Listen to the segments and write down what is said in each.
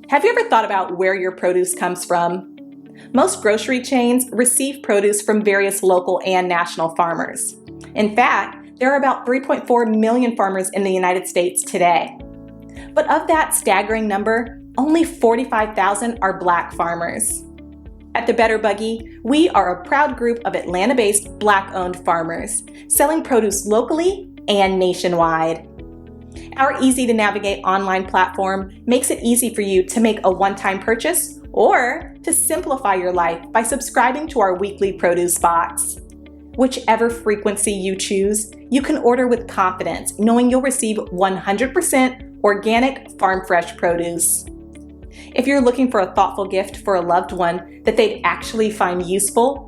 Have you ever thought about where your produce comes from? Most grocery chains receive produce from various local and national farmers. In fact, there are about 3.4 million farmers in the United States today. But of that staggering number, only 45,000 are Black farmers. At the Better Buggy, we are a proud group of Atlanta-based Black-owned farmers, selling produce locally and nationwide. Our easy-to-navigate online platform makes it easy for you to make a one-time purchase or to simplify your life by subscribing to our weekly produce box. Whichever frequency you choose, you can order with confidence, knowing you'll receive 100% organic farm-fresh produce. If you're looking for a thoughtful gift for a loved one that they'd actually find useful,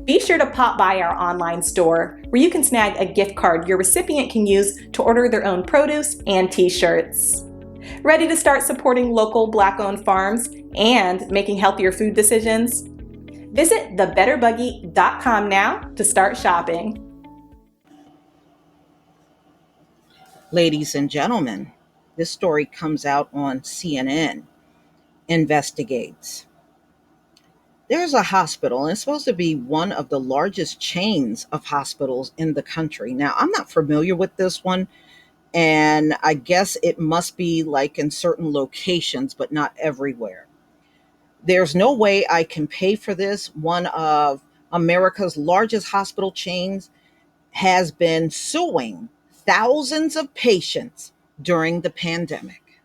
be sure to pop by our online store where you can snag a gift card your recipient can use to order their own produce and t-shirts. Ready to start supporting local Black-owned farms and making healthier food decisions? Visit thebetterbuggy.com now to start shopping. Ladies and gentlemen, this story comes out on CNN. Investigates. There's a hospital, and it's supposed to be one of the largest chains of hospitals in the country. Now, I'm not familiar with this one, and I guess it must be like in certain locations, but not everywhere. There's no way I can pay for this. One of America's largest hospital chains has been suing thousands of patients during the pandemic.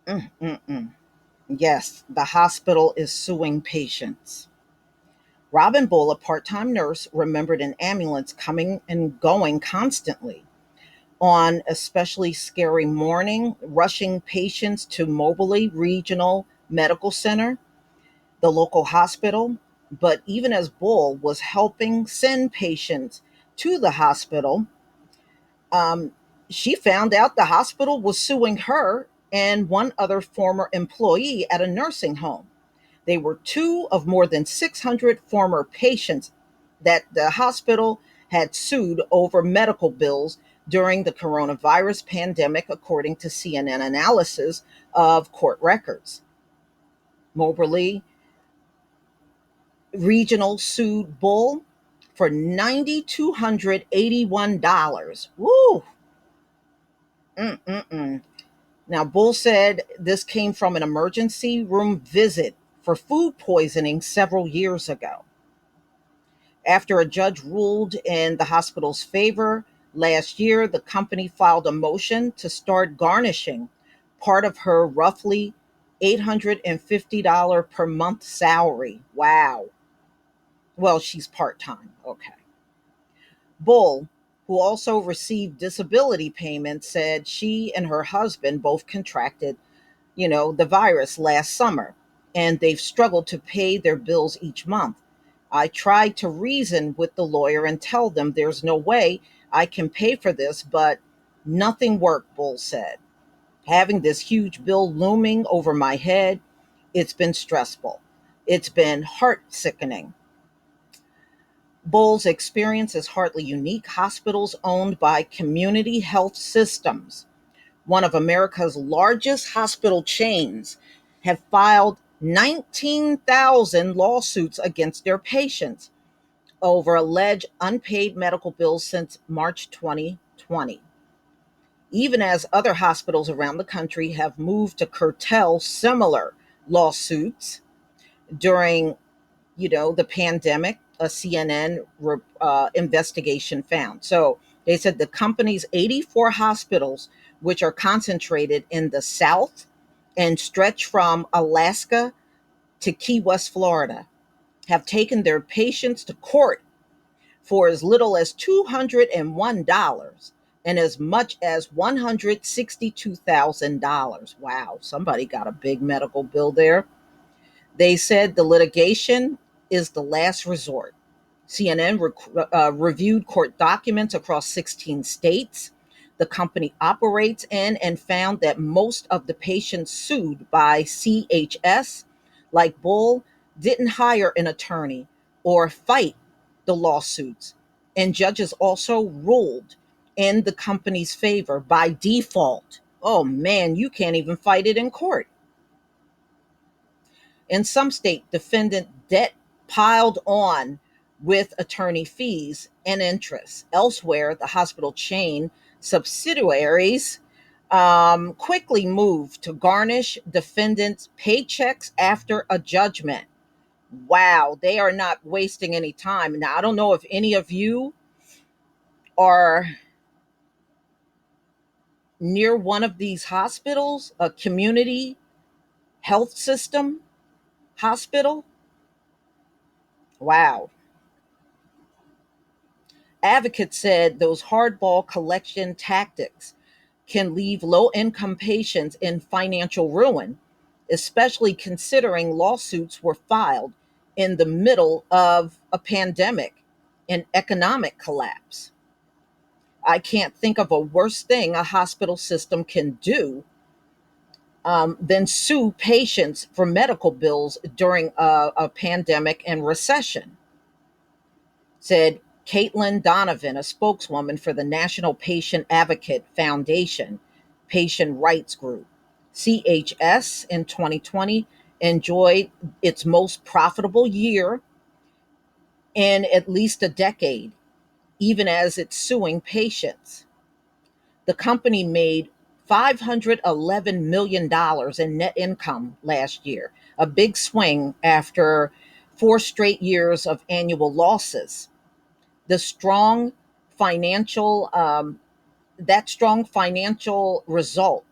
Mm-mm-mm. Yes, the hospital is suing patients. Robin Bull, a part time nurse, remembered an ambulance coming and going constantly. On especially scary morning, rushing patients to Moberly Regional Medical Center, the local hospital. But even as Bull was helping send patients to the hospital, um, she found out the hospital was suing her and one other former employee at a nursing home. They were two of more than 600 former patients that the hospital had sued over medical bills during the coronavirus pandemic, according to CNN analysis of court records. Moberly Regional sued Bull for $9,281. Woo! Mm-mm-mm. Now, Bull said this came from an emergency room visit for food poisoning several years ago. After a judge ruled in the hospital's favor last year, the company filed a motion to start garnishing part of her roughly $850 per month salary. Wow. Well, she's part time. Okay. Bull, who also received disability payments, said she and her husband both contracted, the virus last summer, and they've struggled to pay their bills each month. I tried to reason with the lawyer and tell them there's no way I can pay for this, but nothing worked, Bull said. Having this huge bill looming over my head, it's been stressful. It's been heart sickening. Bull's experience is hardly unique. Hospitals owned by Community Health Systems, one of America's largest hospital chains, have filed 19,000 lawsuits against their patients over alleged unpaid medical bills since March 2020. Even as other hospitals around the country have moved to curtail similar lawsuits during, the pandemic, a CNN investigation found. So they said the company's 84 hospitals, which are concentrated in the South and stretch from Alaska to Key West, Florida, have taken their patients to court for as little as $201 and as much as $162,000. Wow, somebody got a big medical bill there. They said the litigation is the last resort. CNN reviewed court documents across 16 states the company operates in and found that most of the patients sued by CHS, like Bull, didn't hire an attorney or fight the lawsuits. And judges also ruled in the company's favor by default. Oh man, you can't even fight it in court. In some state, defendant debt piled on with attorney fees and interest. Elsewhere, the hospital chain subsidiaries quickly moved to garnish defendants' paychecks after a judgment. Wow, they are not wasting any time. Now, I don't know if any of you are near one of these hospitals, a community health system hospital. Wow. Advocates said those hardball collection tactics can leave low income patients in financial ruin, especially considering lawsuits were filed in the middle of a pandemic and economic collapse. I can't think of a worse thing a hospital system can do than sue patients for medical bills during a pandemic and recession, said Caitlin Donovan, a spokeswoman for the National Patient Advocate Foundation Patient Rights Group. CHS in 2020 enjoyed its most profitable year in at least a decade, even as it's suing patients. The company made $511 million in net income last year, a big swing after 4 straight years of annual losses. The strong financial that strong financial result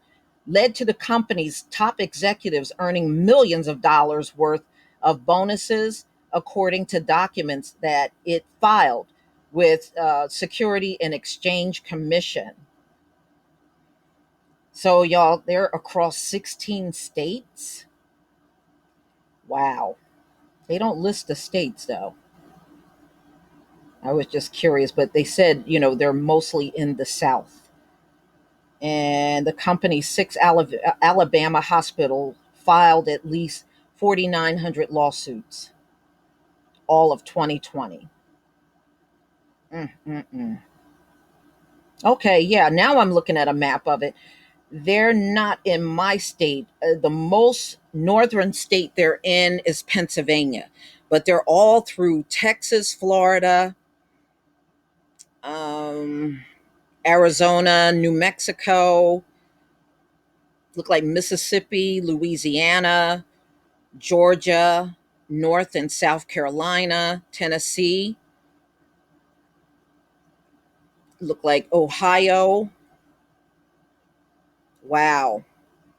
led to the company's top executives earning millions of dollars worth of bonuses, according to documents that it filed with Security and Exchange Commission. So, y'all, they're across 16 states. Wow. They don't list the states, though. I was just curious, but they said, they're mostly in the South. And the company's six Alabama hospital filed at least 4,900 lawsuits, all of 2020. Mm-mm-mm. Okay, yeah, now I'm looking at a map of it. They're not in my state. The most northern state they're in is Pennsylvania, but they're all through Texas, Florida, um, Arizona, New Mexico, look like Mississippi, Louisiana, Georgia, North and South Carolina, Tennessee, look like Ohio. Wow.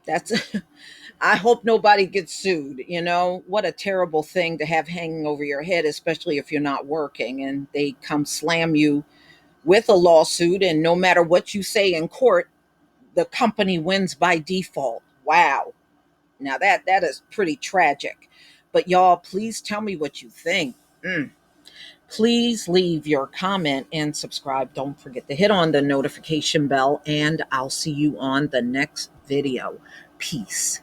That's I hope nobody gets sued. What a terrible thing to have hanging over your head, especially if you're not working and they come slam you with a lawsuit. And no matter what you say in court, the company wins by default. Wow. Now that is pretty tragic. But y'all, please tell me what you think. Please leave your comment and subscribe. Don't forget to hit on the notification bell, and I'll see you on the next video. Peace.